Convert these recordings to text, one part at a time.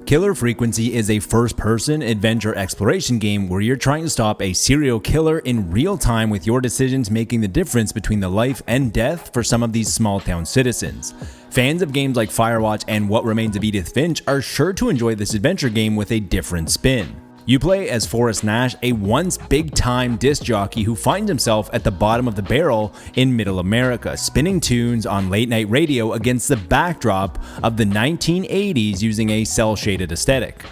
Killer Frequency is a first-person adventure exploration game where you're trying to stop a serial killer in real time, with your decisions making the difference between the life and death for some of these small-town citizens. Fans of games like Firewatch and What Remains of Edith Finch are sure to enjoy this adventure game with a different spin. You play as Forrest Nash, a once big-time disc jockey who finds himself at the bottom of the barrel in Middle America, spinning tunes on late-night radio against the backdrop of the 1980s using a cel-shaded aesthetic.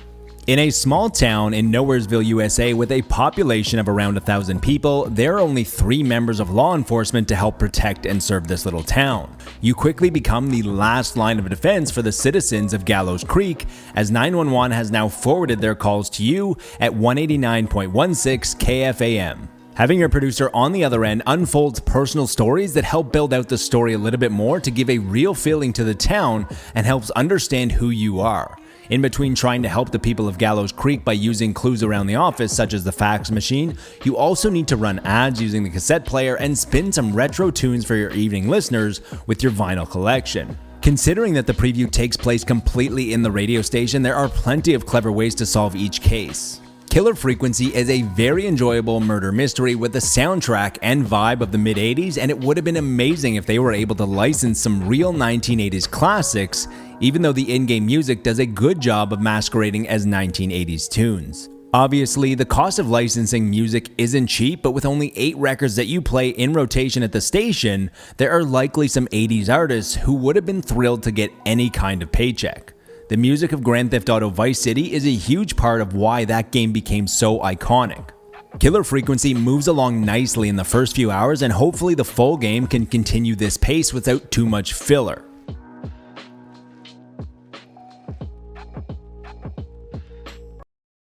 In a small town in Nowheresville, USA, with a population of around 1,000 people, there are only 3 members of law enforcement to help protect and serve this little town. You quickly become the last line of defense for the citizens of Gallows Creek, as 911 has now forwarded their calls to you at 189.16 KFAM. Having your producer on the other end unfolds personal stories that help build out the story a little bit more to give a real feeling to the town and helps understand who you are. In between trying to help the people of Gallows Creek by using clues around the office such as the fax machine, you also need to run ads using the cassette player and spin some retro tunes for your evening listeners with your vinyl collection. Considering that the preview takes place completely in the radio station, there are plenty of clever ways to solve each case. Killer Frequency is a very enjoyable murder mystery with the soundtrack and vibe of the mid-80s, and it would have been amazing if they were able to license some real 1980s classics, even though the in-game music does a good job of masquerading as 1980s tunes. Obviously, the cost of licensing music isn't cheap, but with only 8 records that you play in rotation at the station, there are likely some 80s artists who would have been thrilled to get any kind of paycheck. The music of Grand Theft Auto Vice City is a huge part of why that game became so iconic. Killer Frequency moves along nicely in the first few hours, and hopefully the full game can continue this pace without too much filler.